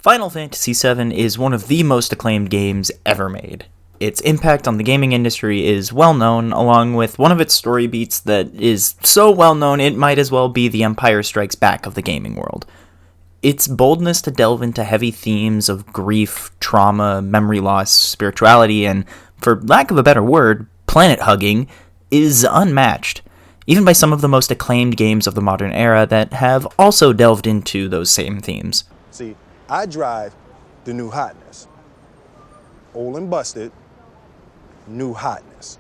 Final Fantasy VII is one of the most acclaimed games ever made. Its impact on the gaming industry is well known, along with one of its story beats that is so well known it might as well be the Empire Strikes Back of the gaming world. Its boldness to delve into heavy themes of grief, trauma, memory loss, spirituality, and, for lack of a better word, planet hugging, is unmatched, even by some of the most acclaimed games of the modern era that have also delved into those same themes. See, I drive the new hotness. Old and busted, new hotness.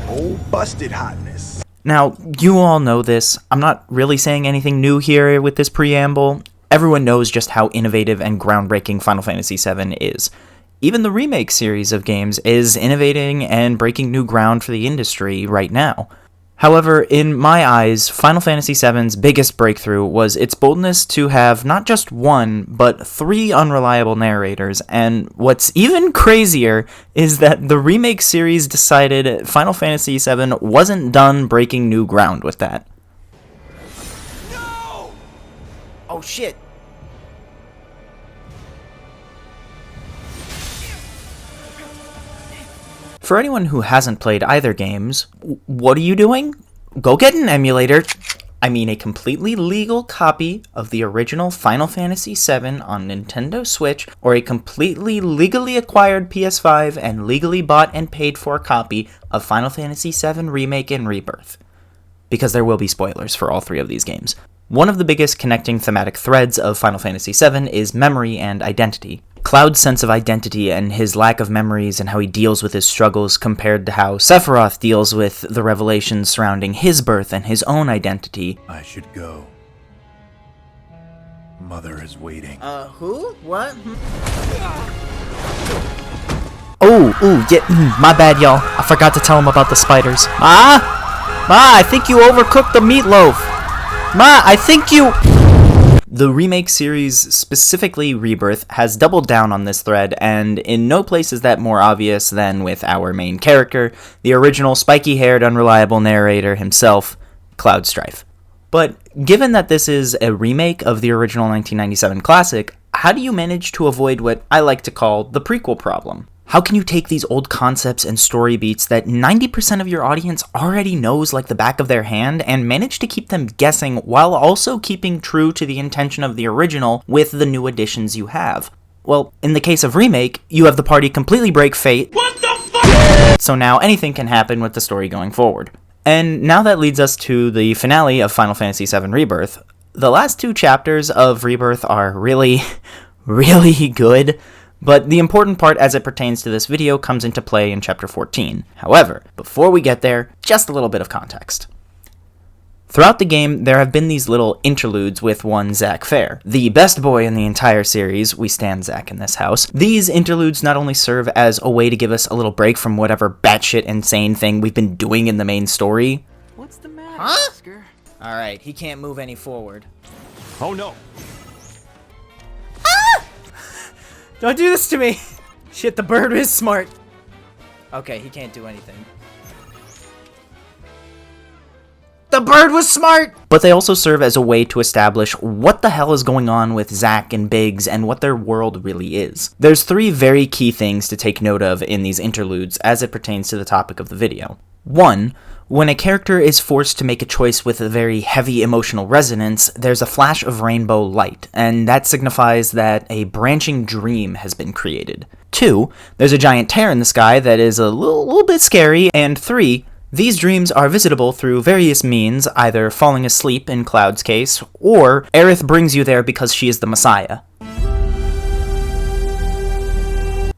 Old busted hotness. Now, you all know this. I'm not really saying anything new here with this preamble. Everyone knows just how innovative and groundbreaking Final Fantasy VII is. Even the Remake series of games is innovating and breaking new ground for the industry right now. However, in my eyes, Final Fantasy VII's biggest breakthrough was its boldness to have not just one, but 3 unreliable narrators, and what's even crazier is that the Remake series decided Final Fantasy VII wasn't done breaking new ground with that. No! Oh shit! For anyone who hasn't played either games, what are you doing? Go get an emulator. I mean a completely legal copy of the original Final Fantasy VII on Nintendo Switch, or a completely legally acquired PS5 and legally bought and paid for copy of Final Fantasy VII Remake and Rebirth. Because there will be spoilers for all 3 of these games. One of the biggest connecting thematic threads of Final Fantasy VII is memory and identity. Cloud's sense of identity and his lack of memories and how he deals with his struggles compared to how Sephiroth deals with the revelations surrounding his birth and his own identity. I should go. Mother is waiting. Who? What? My bad, y'all. I forgot to tell him about the spiders. Ma, I think you overcooked the meatloaf. Ma, I think you... The Remake series, specifically Rebirth, has doubled down on this thread, and in no place is that more obvious than with our main character, the original spiky-haired, unreliable narrator himself, Cloud Strife. But given that this is a remake of the original 1997 classic, how do you manage to avoid what I like to call the prequel problem? How can you take these old concepts and story beats that 90% of your audience already knows like the back of their hand and manage to keep them guessing while also keeping true to the intention of the original with the new additions you have? Well, in the case of Remake, you have the party completely break fate. What the fuck? So now anything can happen with the story going forward. And now that leads us to the finale of Final Fantasy VII Rebirth. The last 2 chapters of Rebirth are really, really good. But the important part as it pertains to this video comes into play in Chapter 14. However, before we get there, just a little bit of context. Throughout the game, there have been these little interludes with one Zack Fair. The best boy in the entire series, we stand Zack in this house. These interludes not only serve as a way to give us a little break from whatever batshit insane thing we've been doing in the main story. What's the matter, Oscar? Alright, he can't move any forward. Oh no! Don't do this to me! Shit, the bird is smart. Okay, he can't do anything. The bird was smart! But they also serve as a way to establish what the hell is going on with Zack and Biggs and what their world really is. There's 3 very key things to take note of in these interludes as it pertains to the topic of the video. 1. When a character is forced to make a choice with a very heavy emotional resonance, there's a flash of rainbow light, and that signifies that a branching dream has been created. 2. There's a giant tear in the sky that is a little bit scary, and 3. These dreams are visible through various means, either falling asleep in Cloud's case, or Aerith brings you there because she is the Messiah.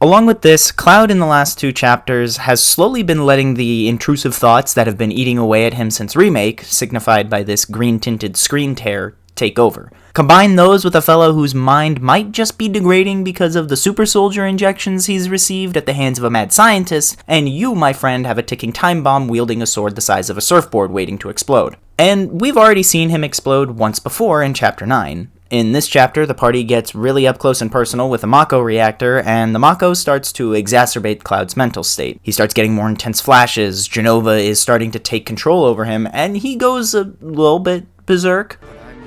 Along with this, Cloud in the last 2 chapters has slowly been letting the intrusive thoughts that have been eating away at him since Remake, signified by this green-tinted screen tear, take over. Combine those with a fellow whose mind might just be degrading because of the super soldier injections he's received at the hands of a mad scientist, and you, my friend, have a ticking time bomb wielding a sword the size of a surfboard waiting to explode. And we've already seen him explode once before in Chapter 9. In this chapter, the party gets really up close and personal with the Mako reactor, and the Mako starts to exacerbate Cloud's mental state. He starts getting more intense flashes, Genova is starting to take control over him, and he goes a little bit berserk. I'm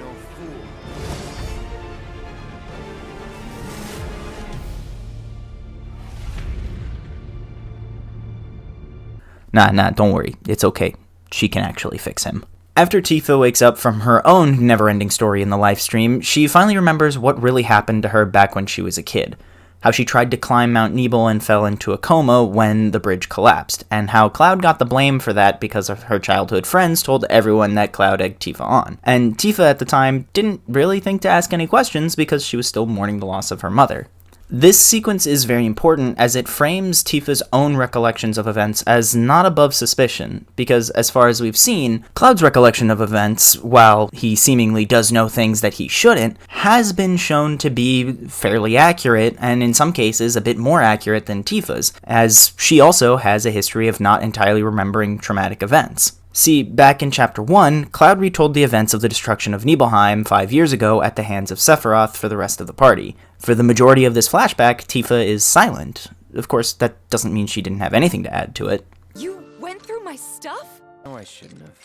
Nah, don't worry. It's okay. She can actually fix him. After Tifa wakes up from her own never-ending story in the live stream, she finally remembers what really happened to her back when she was a kid. How she tried to climb Mount Nebel and fell into a coma when the bridge collapsed, and how Cloud got the blame for that because of her childhood friends told everyone that Cloud egged Tifa on. And Tifa at the time didn't really think to ask any questions because she was still mourning the loss of her mother. This sequence is very important as it frames Tifa's own recollections of events as not above suspicion, because as far as we've seen, Cloud's recollection of events, while he seemingly does know things that he shouldn't, has been shown to be fairly accurate, and in some cases a bit more accurate than Tifa's, as she also has a history of not entirely remembering traumatic events. See, back in Chapter 1, Cloud retold the events of the destruction of Nibelheim 5 years ago at the hands of Sephiroth for the rest of the party. For the majority of this flashback, Tifa is silent. Of course, that doesn't mean she didn't have anything to add to it. You went through my stuff? No, I shouldn't have.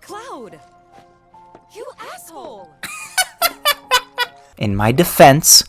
Cloud! You asshole! In my defense,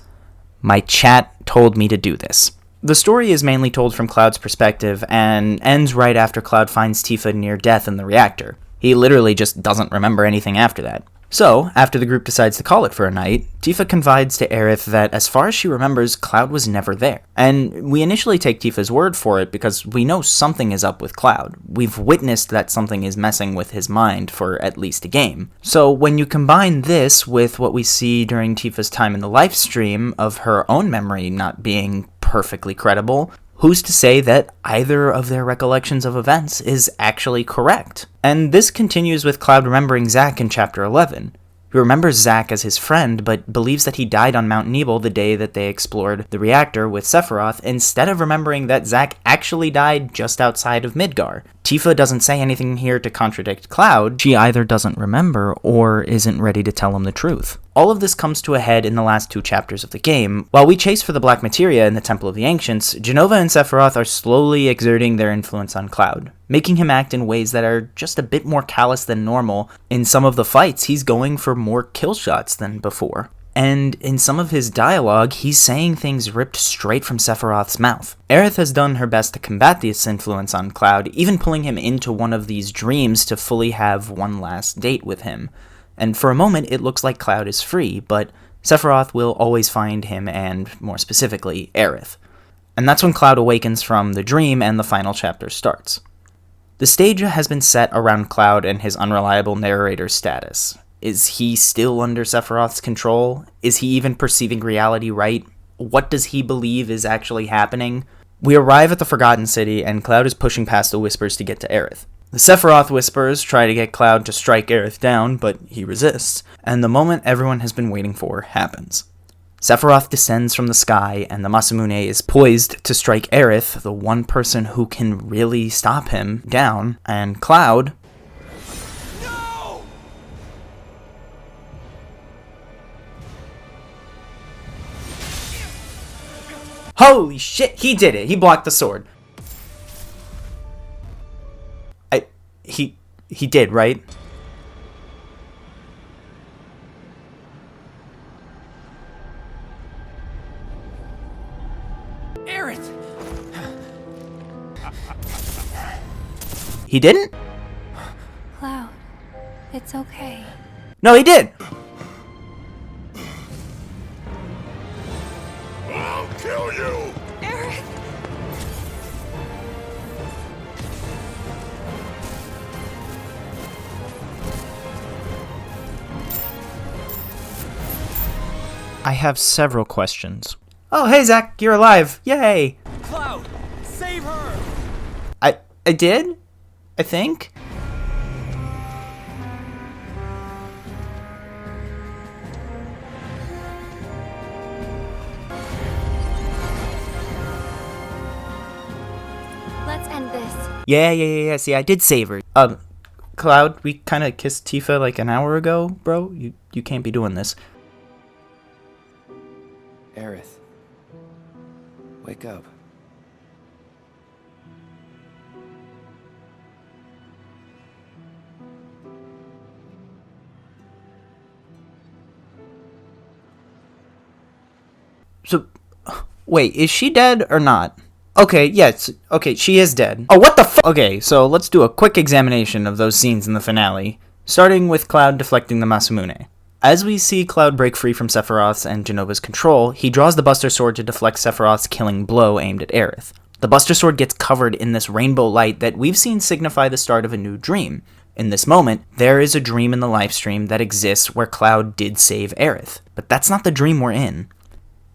my chat told me to do this. The story is mainly told from Cloud's perspective, and ends right after Cloud finds Tifa near death in the reactor. He literally just doesn't remember anything after that. So, after the group decides to call it for a night, Tifa confides to Aerith that as far as she remembers, Cloud was never there. And we initially take Tifa's word for it because we know something is up with Cloud. We've witnessed that something is messing with his mind for at least a game. So when you combine this with what we see during Tifa's time in the live stream of her own memory not being perfectly credible, who's to say that either of their recollections of events is actually correct? And this continues with Cloud remembering Zack in Chapter 11. He remembers Zack as his friend, but believes that he died on Mount Nebel the day that they explored the reactor with Sephiroth, instead of remembering that Zack actually died just outside of Midgar. Tifa doesn't say anything here to contradict Cloud. She either doesn't remember or isn't ready to tell him the truth. All of this comes to a head in the last 2 chapters of the game. While we chase for the Black Materia in the Temple of the Ancients, Jenova and Sephiroth are slowly exerting their influence on Cloud, making him act in ways that are just a bit more callous than normal. In some of the fights, he's going for more kill shots than before. And in some of his dialogue, he's saying things ripped straight from Sephiroth's mouth. Aerith has done her best to combat this influence on Cloud, even pulling him into one of these dreams to fully have one last date with him. And for a moment, it looks like Cloud is free, but Sephiroth will always find him and, more specifically, Aerith. And that's when Cloud awakens from the dream and the final chapter starts. The stage has been set around Cloud and his unreliable narrator status. Is he still under Sephiroth's control? Is he even perceiving reality right? What does he believe is actually happening? We arrive at the Forgotten City, and Cloud is pushing past the Whispers to get to Aerith. The Sephiroth Whispers try to get Cloud to strike Aerith down, but he resists, and the moment everyone has been waiting for happens. Sephiroth descends from the sky, and the Masamune is poised to strike Aerith, the one person who can really stop him, down, and Cloud... No! Holy shit, he did it! He blocked the sword. He did, right? Aerith! He didn't? Cloud, it's okay. No, he did! I'll kill you! Eric! I have several questions. Oh, hey, Zack, you're alive. Yay! Cloud! Save her! I did? I think? Let's end this. Yeah. See, I did save her. Cloud, we kind of kissed Tifa like an hour ago, bro. You can't be doing this. Aerith. Wake up. So, wait, is she dead or not? Okay, yes, okay, she is dead. Oh, what the fuck? Okay, so let's do a quick examination of those scenes in the finale, starting with Cloud deflecting the Masamune. As we see Cloud break free from Sephiroth's and Genova's control, he draws the Buster Sword to deflect Sephiroth's killing blow aimed at Aerith. The Buster Sword gets covered in this rainbow light that we've seen signify the start of a new dream. In this moment, there is a dream in the livestream that exists where Cloud did save Aerith, but that's not the dream we're in.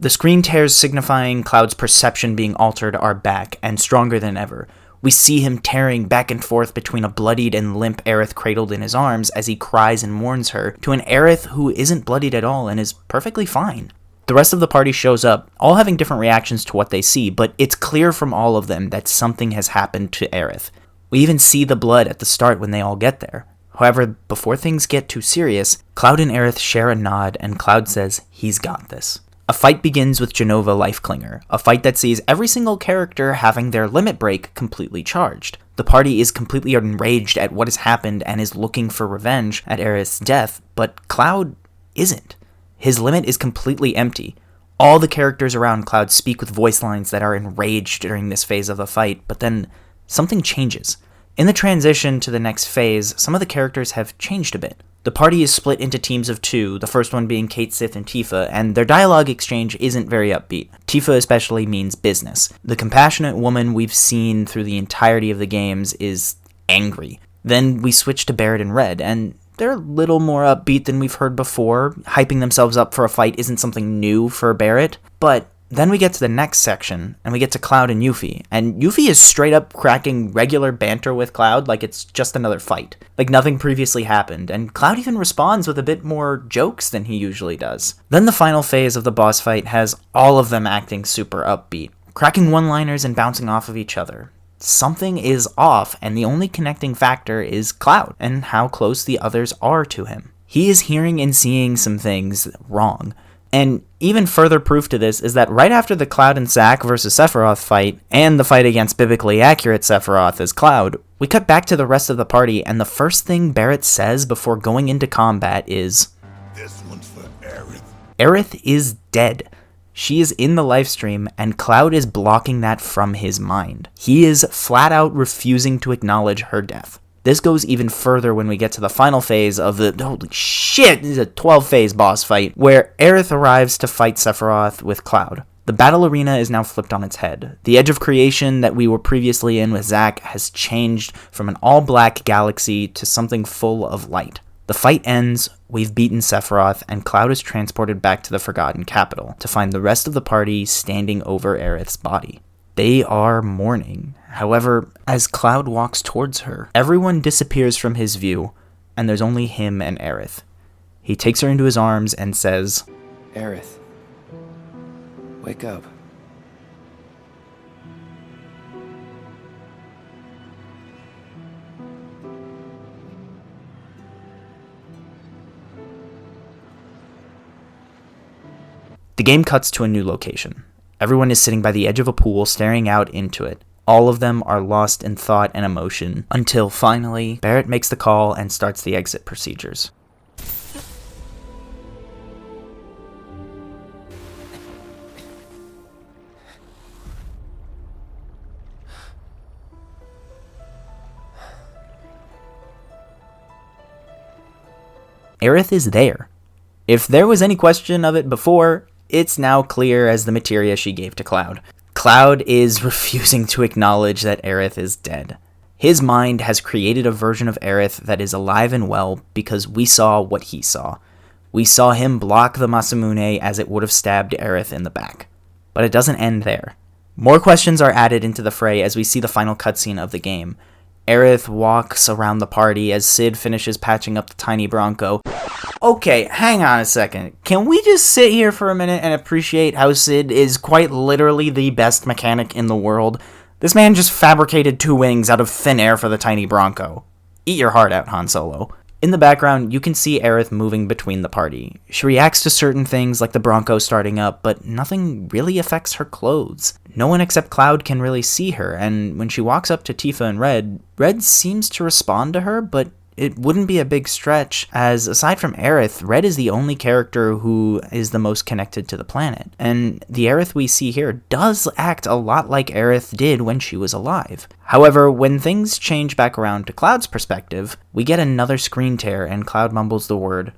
The screen tears signifying Cloud's perception being altered are back, and stronger than ever. We see him tearing back and forth between a bloodied and limp Aerith cradled in his arms as he cries and mourns her, to an Aerith who isn't bloodied at all and is perfectly fine. The rest of the party shows up, all having different reactions to what they see, but it's clear from all of them that something has happened to Aerith. We even see the blood at the start when they all get there. However, before things get too serious, Cloud and Aerith share a nod and Cloud says he's got this. A fight begins with Jenova Lifeklinger, a fight that sees every single character having their limit break completely charged. The party is completely enraged at what has happened and is looking for revenge at Aerith's death, but Cloud isn't. His limit is completely empty. All the characters around Cloud speak with voice lines that are enraged during this phase of the fight, but then something changes. In the transition to the next phase, some of the characters have changed a bit. The party is split into teams of two, the first one being Kate Sith and Tifa, and their dialogue exchange isn't very upbeat. Tifa especially means business. The compassionate woman we've seen through the entirety of the games is angry. Then we switch to Barrett and Red, and they're a little more upbeat than we've heard before. Hyping themselves up for a fight isn't something new for Barrett, but then we get to the next section, and we get to Cloud and Yuffie, and Yuffie is straight up cracking regular banter with Cloud like it's just another fight. Like nothing previously happened, and Cloud even responds with a bit more jokes than he usually does. Then the final phase of the boss fight has all of them acting super upbeat, cracking one-liners and bouncing off of each other. Something is off, and the only connecting factor is Cloud, and how close the others are to him. He is hearing and seeing some things wrong. And even further proof to this is that right after the Cloud and Zack vs Sephiroth fight, and the fight against biblically accurate Sephiroth as Cloud, we cut back to the rest of the party, and the first thing Barrett says before going into combat is, This one's for Aerith. Aerith is dead. She is in the livestream, and Cloud is blocking that from his mind. He is flat out refusing to acknowledge her death. This goes even further when we get to the final phase of the, holy shit, this is a 12-phase boss fight, where Aerith arrives to fight Sephiroth with Cloud. The battle arena is now flipped on its head. The edge of creation that we were previously in with Zack has changed from an all-black galaxy to something full of light. The fight ends, we've beaten Sephiroth, and Cloud is transported back to the Forgotten Capital to find the rest of the party standing over Aerith's body. They are mourning. However, as Cloud walks towards her, everyone disappears from his view, and there's only him and Aerith. He takes her into his arms and says, Aerith, wake up. The game cuts to a new location. Everyone is sitting by the edge of a pool staring out into it. All of them are lost in thought and emotion, until finally, Barrett makes the call and starts the exit procedures. Aerith is there. If there was any question of it before, it's now clear as the materia she gave to Cloud. Cloud is refusing to acknowledge that Aerith is dead. His mind has created a version of Aerith that is alive and well because we saw what he saw. We saw him block the Masamune as it would have stabbed Aerith in the back. But it doesn't end there. More questions are added into the fray as we see the final cutscene of the game. Aerith walks around the party as Sid finishes patching up the tiny Bronco. Okay, hang on a second. Can we just sit here for a minute and appreciate how Sid is quite literally the best mechanic in the world? This man just fabricated 2 wings out of thin air for the tiny Bronco. Eat your heart out, Han Solo. In the background, you can see Aerith moving between the party. She reacts to certain things like the Bronco starting up, but nothing really affects her clothes. No one except Cloud can really see her, and when she walks up to Tifa and Red, Red seems to respond to her, but it wouldn't be a big stretch, as aside from Aerith, Red is the only character who is the most connected to the planet. And the Aerith we see here does act a lot like Aerith did when she was alive. However, when things change back around to Cloud's perspective, we get another screen tear and Cloud mumbles the word,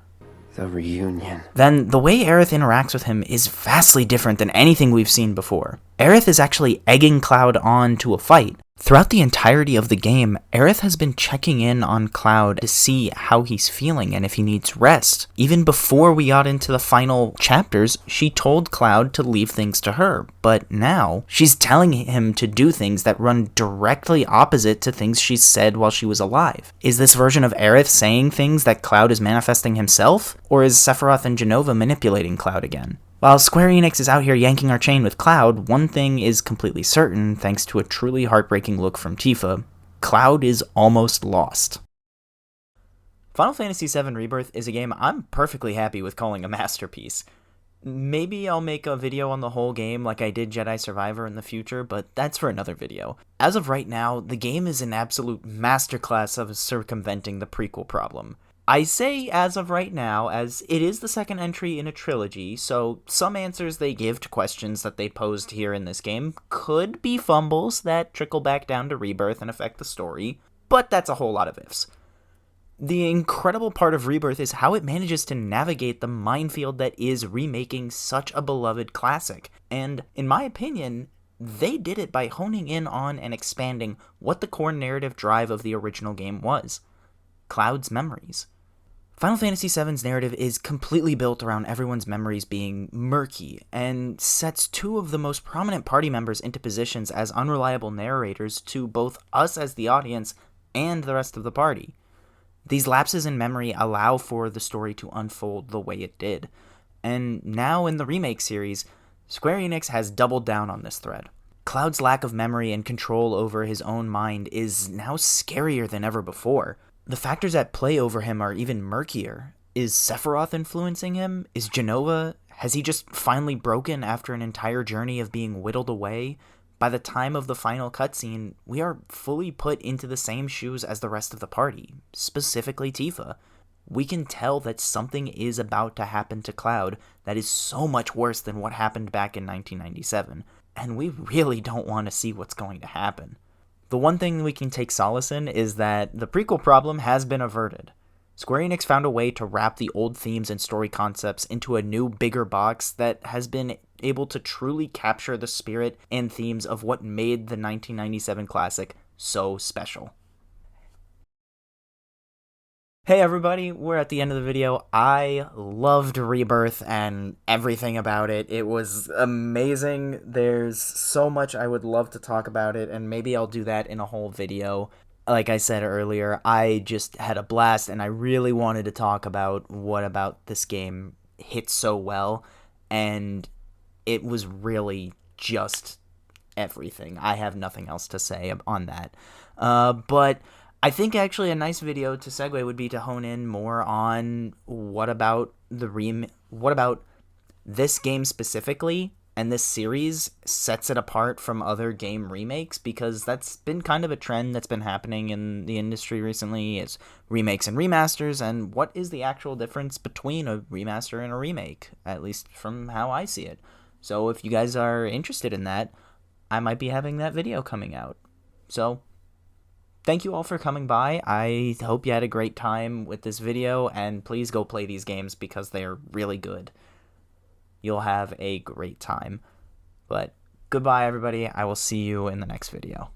The reunion. then the way Aerith interacts with him is vastly different than anything we've seen before. Aerith is actually egging Cloud on to a fight. Throughout the entirety of the game, Aerith has been checking in on Cloud to see how he's feeling and if he needs rest. Even before we got into the final chapters, she told Cloud to leave things to her, but now she's telling him to do things that run directly opposite to things she's said while she was alive. Is this version of Aerith saying things that Cloud is manifesting himself, or is Sephiroth and Jenova manipulating Cloud again? While Square Enix is out here yanking our chain with Cloud, one thing is completely certain thanks to a truly heartbreaking look from Tifa. Cloud is almost lost. Final Fantasy VII Rebirth is a game I'm perfectly happy with calling a masterpiece. Maybe I'll make a video on the whole game like I did Jedi Survivor in the future, but that's for another video. As of right now, the game is an absolute masterclass of circumventing the prequel problem. I say as of right now, as it is the second entry in a trilogy, so some answers they give to questions that they posed here in this game could be fumbles that trickle back down to Rebirth and affect the story, but that's a whole lot of ifs. The incredible part of Rebirth is how it manages to navigate the minefield that is remaking such a beloved classic, and in my opinion, they did it by honing in on and expanding what the core narrative drive of the original game was: Cloud's memories. Final Fantasy VII's narrative is completely built around everyone's memories being murky, and sets two of the most prominent party members into positions as unreliable narrators to both us as the audience and the rest of the party. These lapses in memory allow for the story to unfold the way it did, and now in the Remake series, Square Enix has doubled down on this thread. Cloud's lack of memory and control over his own mind is now scarier than ever before. The factors at play over him are even murkier. Is Sephiroth influencing him? Is Jenova? Has he just finally broken after an entire journey of being whittled away? By the time of the final cutscene, we are fully put into the same shoes as the rest of the party, specifically Tifa. We can tell that something is about to happen to Cloud that is so much worse than what happened back in 1997, and we really don't want to see what's going to happen. The one thing we can take solace in is that the prequel problem has been averted. Square Enix found a way to wrap the old themes and story concepts into a new, bigger box that has been able to truly capture the spirit and themes of what made the 1997 classic so special. Hey everybody, we're at the end of the video. I loved Rebirth and everything about it. It was amazing. There's so much I would love to talk about it, and maybe I'll do that in a whole video. Like I said earlier, I just had a blast, and I really wanted to talk about what about this game hit so well, and it was really just everything. I have nothing else to say on that. But I think actually a nice video to segue would be to hone in more on what about this game specifically and this series sets it apart from other game remakes, because that's been kind of a trend that's been happening in the industry recently. It's remakes and remasters, and what is the actual difference between a remaster and a remake, at least from how I see it. So if you guys are interested in that, I might be having that video coming out. So thank you all for coming by. I hope you had a great time with this video, and please go play these games because they are really good. You'll have a great time. But goodbye, everybody. I will see you in the next video.